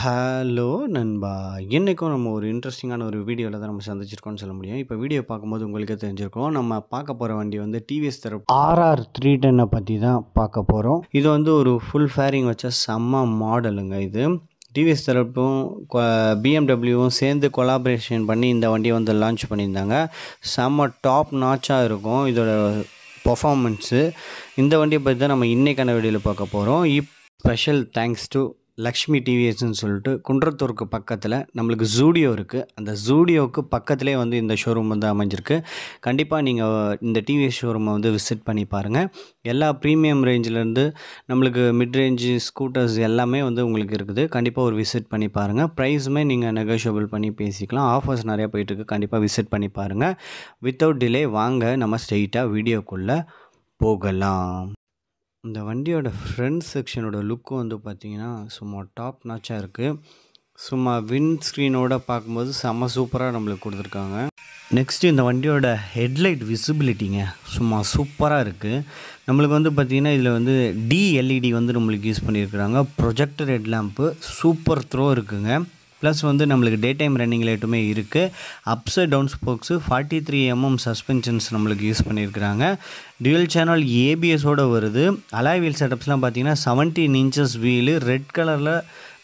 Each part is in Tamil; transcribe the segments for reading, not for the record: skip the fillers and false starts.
ஹலோ நண்பா! இன்னைக்கும் நம்ம ஒரு இன்ட்ரஸ்டிங்கான ஒரு வீடியோல தான் நம்ம சந்திச்சிருக்கோம்னு சொல்ல முடியும். இப்ப வீடியோ பார்க்கும்போது உங்களுக்கே தெரிஞ்சிருக்கும். நம்ம பார்க்க போற வண்டி வந்து டிவிஎஸ் தரப்பு RR 310 பத்தி தான் பார்க்க போறோம். இது வந்து ஒரு ஃபுல் ஃபேரிங் வச்ச செம்ம மாடலுங்க இது. டிவிஎஸ் தரப்பும் பிஎம்டபிள்யூவும் சேர்ந்து கொலாபரேஷன் பண்ணி இந்த வண்டியை வந்து லான்ச் பண்ணியிருந்தாங்க. செம்ம டாப் நாட்சா இருக்கும் இதோட பெர்ஃபார்மன்ஸு. இந்த வண்டியை பற்றி தான் நம்ம இன்னைக்கான வீடியோவில் பார்க்க போகிறோம். ஸ்பெஷல் தேங்க்ஸ் டு லக்ஷ்மி டிவிஎஸ்ன்னு சொல்லிட்டு குன்றத்தூருக்கு பக்கத்தில் நம்மளுக்கு ஜூடியோ இருக்குது. அந்த ஜூடியோவுக்கு பக்கத்துலேயே வந்து இந்த ஷோரூம் வந்து அமைஞ்சிருக்கு. கண்டிப்பாக நீங்கள் இந்த டிவிஎஸ் ஷோரூமை வந்து விசிட் பண்ணி பாருங்கள். எல்லா ப்ரீமியம் ரேஞ்சிலேருந்து நம்மளுக்கு மிட் ரேஞ்சு ஸ்கூட்டர்ஸ் எல்லாமே வந்து உங்களுக்கு இருக்குது. கண்டிப்பாக ஒரு விசிட் பண்ணி பாருங்கள். ப்ரைஸுமே நீங்கள் நெகோஷியபிள் பண்ணி பேசிக்கலாம். ஆஃபர்ஸ் நிறையா போயிட்டுருக்கு. கண்டிப்பாக விசிட் பண்ணி பாருங்கள். வித்தவுட் டிலே வாங்க நம்ம ஸ்ட்ரெயிட்டாக வீடியோக்குள்ளே போகலாம். இந்த வண்டியோட ஃப்ரண்ட் செக்ஷனோட லுக்கு வந்து பார்த்திங்கன்னா சும்மா டாப் நாச்சாக இருக்குது. சும்மா விண்ட் ஸ்க்ரீனோட பார்க்கும்போது செம்ம சூப்பராக நம்மளுக்கு கொடுத்துருக்காங்க. நெக்ஸ்ட்டு இந்த வண்டியோட ஹெட்லைட் விசிபிலிட்டிங்க சும்மா சூப்பராக இருக்குது. நம்மளுக்கு வந்து பார்த்திங்கன்னா இதில் வந்து டிஎல்இடி வந்து நம்மளுக்கு யூஸ் பண்ணியிருக்கிறாங்க. Projector head lamp super throw இருக்குங்க. ப்ளஸ் வந்து நம்மளுக்கு டே டைம் ரன்னிங் லைட்டுமே இருக்குது. அப்ஸ் டவுன் ஸ்போக்ஸு 43 mm சஸ்பென்ஷன்ஸ் நம்மளுக்கு யூஸ் பண்ணியிருக்கிறாங்க. டியூயல் சேனல் ஏபிஎஸோடு வருது. அலாய் வீல் செட்டப்ஸ்லாம் பார்த்தீங்கன்னா 17 inches வீலு, ரெட் கலரில்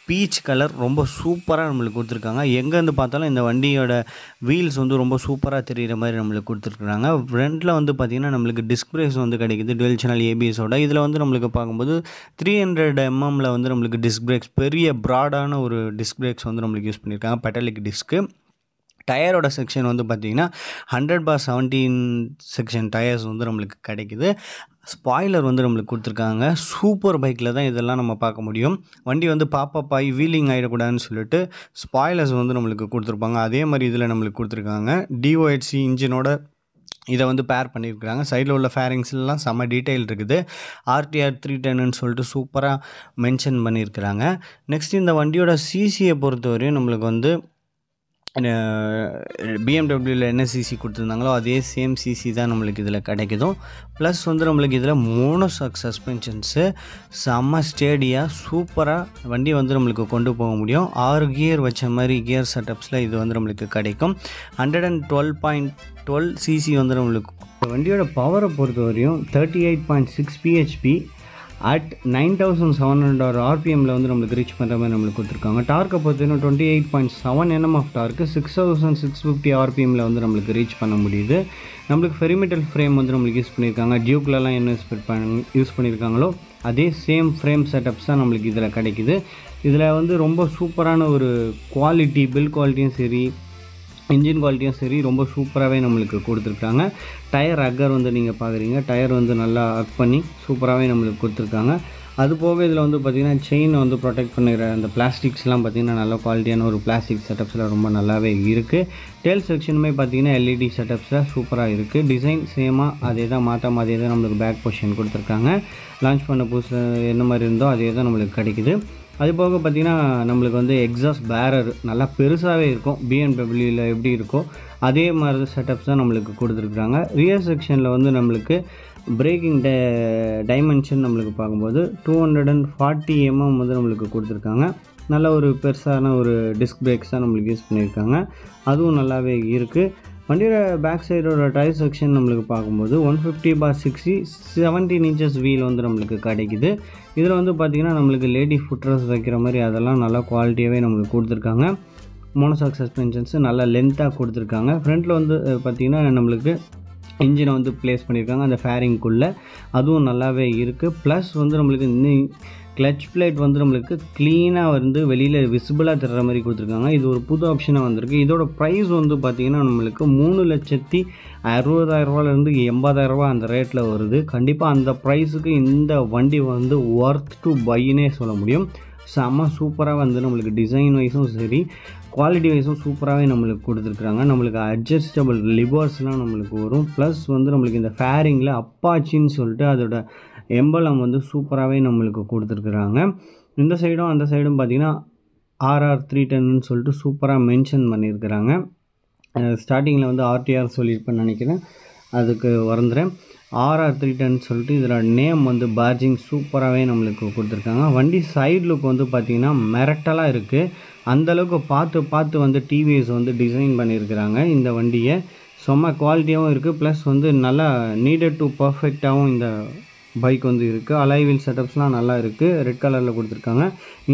பீச் கலர் ரொம்ப சூப்பராக நம்மளுக்கு கொடுத்துருக்காங்க. எங்கேருந்து பார்த்தாலும் இந்த வண்டியோட வீல்ஸ் வந்து ரொம்ப சூப்பராக தெரிகிற மாதிரி நம்மளுக்கு கொடுத்துருக்குறாங்க. ஃப்ரண்ட்டில் வந்து பார்த்திங்கன்னா நம்மளுக்கு டிஸ்க் பிரேக்ஸ் வந்து கிடைக்குது டுவெல் சேனல் ஏபிஎஸோட. இதில் வந்து நம்மளுக்கு பார்க்கும்போது 300 mm வந்து நம்மளுக்கு டிஸ்க் பிரேக்ஸ், பெரிய ப்ராடான ஒரு டிஸ்க் பிரேக்ஸ் வந்து நம்மளுக்கு யூஸ் பண்ணியிருக்காங்க. பெட்டாலிக் டிஸ்க்கு. டயரோட செக்ஷன் வந்து பார்த்திங்கன்னா 100/17 செக்ஷன் டயர்ஸ் வந்து நம்மளுக்கு கிடைக்குது. ஸ்பாய்லர் வந்து நம்மளுக்கு கொடுத்துருக்காங்க. சூப்பர் பைக்கில் தான் இதெல்லாம் நம்ம பார்க்க முடியும். வண்டி வந்து பாப்பப் ஆகி வீலிங் ஆகிடக்கூடாதுன்னு சொல்லிட்டு ஸ்பாய்லர்ஸ் வந்து நம்மளுக்கு கொடுத்துருப்பாங்க. அதே மாதிரி இதில் நம்மளுக்கு கொடுத்துருக்காங்க. டிஓஹெச்சி இன்ஜினோட இதை வந்து பேர் பண்ணியிருக்கிறாங்க. சைடில் உள்ள ஃபேரிங்ஸ்லாம் செம்ம டீட்டெயில் இருக்குது. ஆர்டிஆர் 310ன்னு சொல்லிட்டு சூப்பராக மென்ஷன் பண்ணியிருக்கிறாங்க. நெக்ஸ்ட் இந்த வண்டியோட சிசியை பொறுத்தவரையும் நம்மளுக்கு வந்து பிஎம்டபிள்யூவில் என்ன சிசி கொடுத்துருந்தாங்களோ அதே சேம் சிசி தான் நம்மளுக்கு இதில் கிடைக்குதும். ப்ளஸ் வந்து நம்மளுக்கு இதில் மோனோஷாக் சஸ்பென்ஷன்ஸு செம்ம ஸ்டேடியாக சூப்பராக வண்டி வந்து நம்மளுக்கு கொண்டு போக முடியும். 6 கியர் வச்ச மாதிரி கியர் செட்டப்ஸில் இது வந்து நம்மளுக்கு கிடைக்கும். 112.12 சிசி வந்து நம்மளுக்கு. வண்டியோட பவரை பொறுத்தவரையும் 38.6 பிஹெச்பி அட் 9700 ஆர்பிஎம்மில் வந்து நம்மளுக்கு ரீச் பண்ணுற மாதிரி நம்மளுக்கு கொடுத்துருக்காங்க. டார்க்கை பொறுத்தவரைக்கும் 28.7 Nm ஆஃப் டார்க்கு 6650 ஆர்பிஎம்மில் வந்து நம்மளுக்கு ரீச் பண்ண முடியுது. நம்மளுக்கு ஃபெரிமெட்டல் ஃப்ரேம் வந்து நம்மளுக்கு யூஸ் பண்ணியிருக்காங்க. டியூக்லலாம் என்ன யூஸ் பண்ணியிருக்காங்களோ அதே சேம் ஃப்ரேம் செட்டப்ஸ் தான் நம்மளுக்கு இதில் கிடைக்குது. இதில் வந்து ரொம்ப சூப்பரான ஒரு குவாலிட்டி, பில்ட் குவாலிட்டியும் சரி, இன்ஜின் குவாலிட்டியும் சரி ரொம்ப சூப்பராகவே நம்மளுக்கு கொடுத்துருக்காங்க. டயர் அக்கர் வந்து நீங்கள் பார்க்குறீங்க. டயர் வந்து நல்லா அக் பண்ணி சூப்பராகவே நம்மளுக்கு கொடுத்துருக்காங்க. அது போக இதில் வந்து பார்த்திங்கன்னா செயினை வந்து ப்ரொடெக்ட் பண்ணுற அந்த பிளாஸ்டிக்ஸ்லாம் பார்த்திங்கன்னா நல்ல குவாலிட்டியான ஒரு பிளாஸ்டிக் செட்டப்ஸில் ரொம்ப நல்லாவே இருக்குது. டேல் செக்ஷனுமே பார்த்திங்கன்னா எல்இடி செட்டப்ஸில் சூப்பராக இருக்குது. டிசைன் சேமாக அதே தான், மாற்றாமல் அதே தான் நம்மளுக்கு பேக் பொசிஷன் கொடுத்துருக்காங்க. லான்ச் பண்ண புதுசு என்ன மாதிரி இருந்தோ அதே தான் நம்மளுக்கு கிடைக்குது. அது போக பார்த்திங்கன்னா நம்மளுக்கு வந்து எக்ஸாஸ்ட் பேரர் நல்லா பெருசாகவே இருக்கும். பிஎம்டபிள்யூவில் எப்படி இருக்கோ அதே மாதிரி செட்டப்ஸ் தான் நம்மளுக்கு கொடுத்துருக்குறாங்க. ரியர் செக்ஷனில் வந்து நம்மளுக்கு பிரேக்கிங் டைமென்ஷன் நம்மளுக்கு பார்க்கும்போது 240 mm வந்து நம்மளுக்கு கொடுத்துருக்காங்க. நல்ல ஒரு பெருசான ஒரு டிஸ்க் பிரேக்ஸ் தான் நம்மளுக்கு யூஸ் பண்ணியிருக்காங்க. அதுவும் நல்லாவே இருக்குது. வண்டியோட பேக் சைடோட டயர் செக்ஷன் நம்மளுக்கு பார்க்கும்போது 150/60 17 inches வீல் வந்து நம்மளுக்கு கிடைக்குது. இதில் வந்து பார்த்திங்கன்னா நம்மளுக்கு லேடி ஃபுட்ரஸ் வைக்கிற மாதிரி அதெல்லாம் நல்லா குவாலிட்டியாகவே நம்மளுக்கு கொடுத்துருக்காங்க. மோனோஷாக் சஸ்பென்ஷன்ஸு நல்லா லென்த்தாக கொடுத்துருக்காங்க. ஃப்ரண்ட்டில் வந்து பார்த்திங்கன்னா நம்மளுக்கு இன்ஜினை வந்து ப்ளேஸ் பண்ணியிருக்காங்க அந்த ஃபேரிங்குள்ளே. அதுவும் நல்லாவே இருக்குது. ப்ளஸ் வந்து நம்மளுக்கு இன்னும் கிளச் பிளேட் வந்து நம்மளுக்கு க்ளீனாக வந்து வெளியில் விசிபிளாக தர்ற மாதிரி கொடுத்துருக்காங்க. இது ஒரு புது ஆப்ஷனாக வந்திருக்கு. இதோட ப்ரைஸ் வந்து பார்த்திங்கன்னா நம்மளுக்கு 3,60,000 80,000 அந்த ரேட்டில் வருது. கண்டிப்பாக அந்த ப்ரைஸுக்கு இந்த வண்டி வந்து ஒர்த் டு பைன்னே சொல்ல முடியும். செம்ம சூப்பராக வந்து நம்மளுக்கு டிசைன் வைஸும் சரி, குவாலிட்டி வைஸும் சூப்பராகவே நம்மளுக்கு கொடுத்துருக்குறாங்க. நம்மளுக்கு அட்ஜஸ்டபிள் லிவர்ஸ்லாம் நம்மளுக்கு வரும். ப்ளஸ் வந்து நம்மளுக்கு இந்த ஃபேரிங்கில் அப்பாச்சின்னு சொல்லிட்டு அதோட எம்பலம் வந்து சூப்பராகவே நம்மளுக்கு கொடுத்துருக்குறாங்க. இந்த சைடும் அந்த சைடும் பார்த்திங்கன்னா RR 310ன்னு சொல்லிட்டு சூப்பராக மென்ஷன் பண்ணியிருக்கிறாங்க. ஸ்டார்டிங்கில் வந்து ஆர்டிஆர் சொல்லியிருப்பேன்னு நினைக்கிறேன். அதுக்கு வந்துடுறேன். RR310 சொல்லிட்டு இதில் நேம் வந்து பேட்ஜிங் சூப்பராகவே நம்மளுக்கு கொடுத்துருக்காங்க. வண்டி சைடு லுக் வந்து பார்த்திங்கன்னா மிரட்டலாக இருக்குது. அந்தளவுக்கு பார்த்து வந்து டிவிஎஸ் வந்து டிசைன் பண்ணியிருக்கிறாங்க இந்த வண்டியை. செம்ம குவாலிட்டியாகவும் இருக்குது, ப்ளஸ் வந்து நல்லா நீடட் டு பர்ஃபெக்டாகவும் இந்த பைக் வந்து இருக்குது. அலாய் வீல் செட்டப்ஸ்லாம் நல்லா இருக்குது, ரெட் கலரில் கொடுத்துருக்காங்க.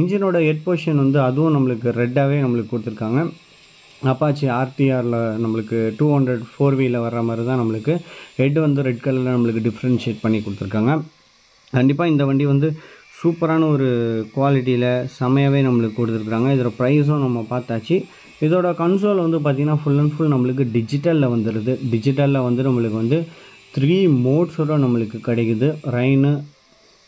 இன்ஜினோட ஹெட் பொசிஷன் வந்து அதுவும் நம்மளுக்கு ரெட்டாகவே நம்மளுக்கு கொடுத்துருக்காங்க. அப்பாச்சி ஆர்டிஆரில் நம்மளுக்கு 200 4Vயில் வர்ற மாதிரி தான் நம்மளுக்கு ஹெட் வந்து ரெட் கலரில் நம்மளுக்கு டிஃப்ரென்ஷியேட் பண்ணி கொடுத்துருக்காங்க. கண்டிப்பாக இந்த வண்டி வந்து சூப்பரான ஒரு குவாலிட்டியில் செமையாகவே நம்மளுக்கு கொடுத்துருக்குறாங்க. இதோட ப்ரைஸும் நம்ம பார்த்தாச்சு. இதோட கன்சோல் வந்து பார்த்திங்கன்னா ஃபுல் அண்ட் ஃபுல் நம்மளுக்கு டிஜிட்டலில் வந்துடுது. டிஜிட்டலில் வந்து நம்மளுக்கு வந்து 3 மோட்ஸோட நம்மளுக்கு கிடைக்குது. ரெயினு,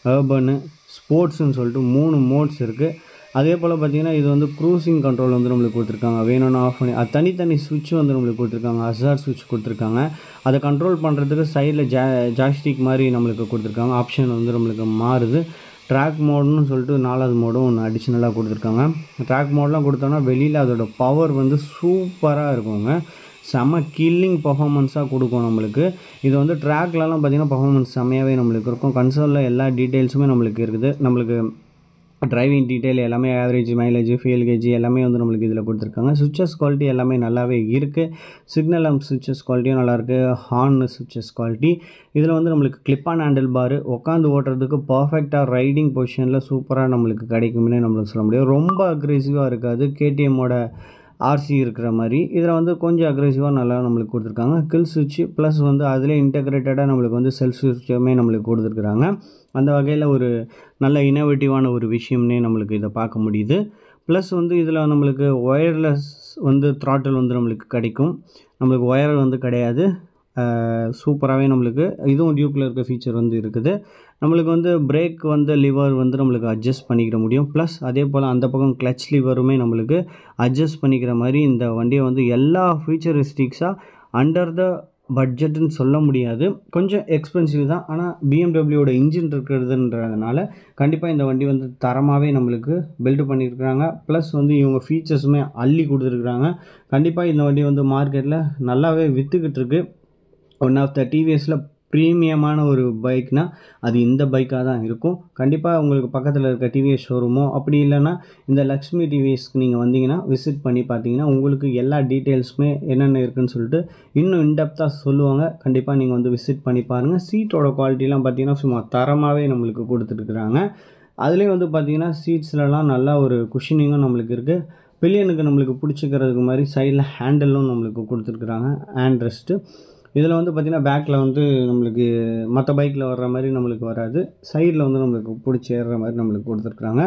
அர்பனு, ஸ்போர்ட்ஸுன்னு சொல்லிட்டு 3 மோட்ஸ் இருக்குது. அதே போல் பார்த்திங்கன்னா இது வந்து க்ரூசிங் கண்ட்ரோல் வந்து நம்மளுக்கு கொடுத்துருக்காங்க. வேணும்னா ஆஃப் பண்ணி அது தனித்தனி சுவிட்ச் வந்து நம்மளுக்கு கொடுத்துருக்காங்க. ஹசார்ட் சுவிட்ச் கொடுத்துருக்காங்க. அதை கண்ட்ரோல் பண்ணுறதுக்கு சைடில் ஜாய்ஸ்டிக் மாதிரி நம்மளுக்கு கொடுத்துருக்காங்க. ஆப்ஷன் வந்து நம்மளுக்கு மாறுது. ட்ராக் மோடுன்னு சொல்லிட்டு 4வது மோடும் ஒன்று அடிஷ்னலாக கொடுத்துருக்காங்க. ட்ராக் மோடெலாம் கொடுத்தோன்னா வெளியில் அதோட பவர் வந்து சூப்பராக இருக்குங்க. செம்ம கில்லிங் பர்ஃபார்மன்ஸாக கொடுக்கும் நம்மளுக்கு. இது வந்து ட்ராக்லலாம் பார்த்திங்கன்னா பர்ஃபார்மன்ஸ் செம்மையாகவே நம்மளுக்கு இருக்கும். கன்சோலில் எல்லா டீட்டெயில்ஸுமே நம்மளுக்கு இருக்குது. நம்மளுக்கு டிரைவிங் டீட்டெயில் எல்லாமே, ஆவரேஜ் மைலேஜ், ஃபியூல் கேஜ் எல்லாமே வந்து நம்மளுக்கு இதில் கொடுத்துருக்காங்க. சுவிட்சஸ் குவாலிட்டி எல்லாமே நல்லாவே இருக்குது. சிக்னல் அண்ட் சுவிட்சஸ் குவாலிட்டியும் நல்லாயிருக்கு. ஹார்ன் சுவிட்சஸ் குவாலிட்டி இதில் வந்து நம்மளுக்கு கிளிப் ஆன் ஹேண்டில் பார் உட்காந்து ஓட்டுறதுக்கு பர்ஃபெக்டாக ரைடிங் பொசிஷனில் சூப்பராக நம்மளுக்கு கிடைக்கும்னே நம்மளுக்கு சொல்ல முடியும். ரொம்ப அக்ரெசிவாக இருக்காது. கேடிஎம்மோட ஆர்சி இருக்கிற மாதிரி இதில் வந்து கொஞ்சம் அக்ரெசிவாக நல்லா நம்மளுக்கு கொடுத்துருக்காங்க. கில் சுவிட்ச் ப்ளஸ் வந்து அதிலே இன்டெகிரேட்டடாக நம்மளுக்கு வந்து செல்ஃப் சுவிட்சுமே நம்மளுக்கு கொடுத்துருக்குறாங்க. அந்த வகையில் ஒரு நல்ல இனோவேட்டிவான ஒரு விஷயம்னே நம்மளுக்கு இதை பார்க்க முடியுது. ப்ளஸ் வந்து இதில் நம்மளுக்கு ஒயர்லெஸ் வந்து த்ராட்டில் வந்து நம்மளுக்கு கிடைக்கும். நம்மளுக்கு ஒயர் வந்து கிடையாது. சூப்பராகவே நம்மளுக்கு இதுவும் டியூக்கில் இருக்க ஃபீச்சர் வந்து இருக்குது. நம்மளுக்கு வந்து பிரேக் வந்து லிவர் வந்து நம்மளுக்கு அட்ஜஸ்ட் பண்ணிக்கிற முடியும். ப்ளஸ் அதே போல் அந்த பக்கம் கிளச் லிவருமே நம்மளுக்கு அட்ஜஸ்ட் பண்ணிக்கிற மாதிரி இந்த வண்டியை வந்து எல்லா ஃபீச்சரிஸ்டிக்ஸாக அண்டர் த பட்ஜெட்டுன்னு சொல்ல முடியாது. கொஞ்சம் எக்ஸ்பென்சிவ் தான். ஆனால் பிஎம்டபிள்யூட இன்ஜின் இருக்கிறதுன்றதுனால கண்டிப்பாக இந்த வண்டி வந்து தரமாகவே நம்மளுக்கு பில்டு பண்ணியிருக்கிறாங்க. ப்ளஸ் வந்து இவங்க ஃபீச்சர்ஸுமே அள்ளி கொடுத்துருக்குறாங்க. கண்டிப்பாக இந்த வண்டி வந்து மார்க்கெட்டில் நல்லாவே விற்றுக்கிட்டு இருக்குது. ஒன் ஆஃப் த டிவிஎஸில் ப்ரீமியமான ஒரு பைக்னால் அது இந்த பைக்காக தான் இருக்கும். கண்டிப்பாக உங்களுக்கு பக்கத்தில் இருக்க டிவிஎஸ் ஷோரூமோ அப்படி இல்லைன்னா இந்த லக்ஷ்மி டிவிஎஸ்க்கு நீங்கள் வந்தீங்கன்னா விசிட் பண்ணி பார்த்தீங்கன்னா உங்களுக்கு எல்லா டீட்டெயில்ஸுமே என்னென்ன இருக்குதுன்னு சொல்லிட்டு இன்னும் இன்டெப்த்தாக சொல்லுவாங்க. கண்டிப்பாக நீங்கள் வந்து விசிட் பண்ணி பாருங்கள். சீட்டோட குவாலிட்டிலாம் பார்த்தீங்கன்னா சும்மா தரமாகவே நம்மளுக்கு கொடுத்துருக்குறாங்க. அதுலேயும் வந்து பார்த்திங்கன்னா சீட்ஸ்லலாம் நல்லா ஒரு குஷனிங்கும் நம்மளுக்கு இருக்குது. பில்லியனுக்கு நம்மளுக்கு பிடிச்சிக்கிறதுக்கு மாதிரி சைடில் ஹேண்டலும் நம்மளுக்கு கொடுத்துருக்குறாங்க, ஹேண்ட் ரெஸ்ட்டு. இதில் வந்து பார்த்திங்கன்னா பேக்கில் வந்து நம்மளுக்கு மற்ற பைக்கில் வர்ற மாதிரி நம்மளுக்கு வராது. சைடில் வந்து நம்மளுக்கு பிடிச்சி ஏறுற மாதிரி நம்மளுக்கு கொடுத்துருக்குறாங்க.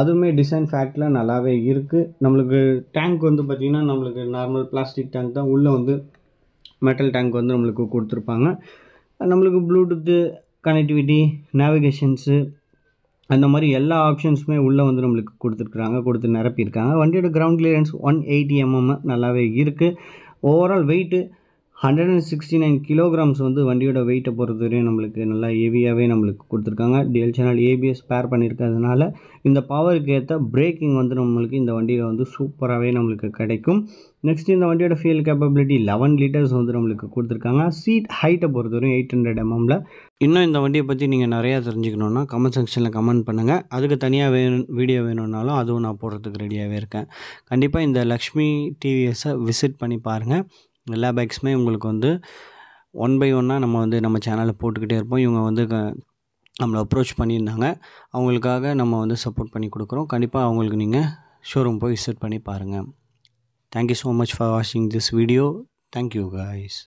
அதுவுமே டிசைன் ஃபேக்டில் நல்லாவே இருக்குது. நம்மளுக்கு டேங்க் வந்து பார்த்திங்கன்னா நம்மளுக்கு நார்மல் பிளாஸ்டிக் டேங்க் தான். உள்ளே வந்து மெட்டல் டேங்க் வந்து நம்மளுக்கு கொடுத்துருப்பாங்க. நம்மளுக்கு ப்ளூடூத்து கனெக்டிவிட்டி, நேவிகேஷன்ஸு அந்த மாதிரி எல்லா ஆப்ஷன்ஸுமே உள்ளே வந்து நம்மளுக்கு கொடுத்து நிரப்பியிருக்காங்க. வண்டியோட கிரவுண்ட் கிளியரன்ஸ் 180 mm நல்லாவே இருக்குது. ஓவரால் வெயிட்டு 169 கிலோகிராம்ஸ் வந்து வண்டியோட வெயிட்டை பொறுத்தவரையும் நம்மளுக்கு நல்லா ஹெவியாகவே நம்மளுக்கு கொடுத்துருக்காங்க. டிஎல் சேனல் ஏபிஎஸ் பேர் பண்ணியிருக்கிறதுனால இந்த பவருக்கு ஏற்ற பிரேக்கிங் வந்து நம்மளுக்கு இந்த வண்டியில் வந்து சூப்பராகவே நம்மளுக்கு கிடைக்கும். நெக்ஸ்ட் இந்த வண்டியோட ஃபியூல் கேப்பபிலிட்டி 11 லிட்டர்ஸ் வந்து நம்மளுக்கு கொடுத்துருக்காங்க. சீட் ஹைட்டை பொறுத்தவரையும் 800 mm. இன்னும் இந்த வண்டியை பற்றி நீங்கள் நிறையா தெரிஞ்சுக்கணுன்னா கமெண்ட் செக்ஷனில் கமெண்ட் பண்ணுங்கள். அதுக்கு தனியாக வீடியோ வேணும்னாலும் அதுவும் நான் போடுறதுக்கு ரெடியாகவே இருக்கேன். கண்டிப்பாக இந்த லக்ஷ்மி டிவிஎஸை விசிட் பண்ணி பாருங்கள். எல்லா பைக்ஸுமே உங்களுக்கு வந்து 1 by 1 நம்ம வந்து நம்ம சேனலில் போட்டுக்கிட்டே இருப்போம். இவங்க வந்து நம்மளை அப்ரோச் பண்ணியிருந்தாங்க. அவங்களுக்காக நம்ம வந்து சப்போர்ட் பண்ணி கொடுக்குறோம். கண்டிப்பாக அவங்களுக்கு நீங்கள் ஷோரூம் போய் விசிட் பண்ணி பாருங்கள். தேங்க்யூ ஸோ மச் ஃபார் வாட்சிங் திஸ் வீடியோ. Thank you guys.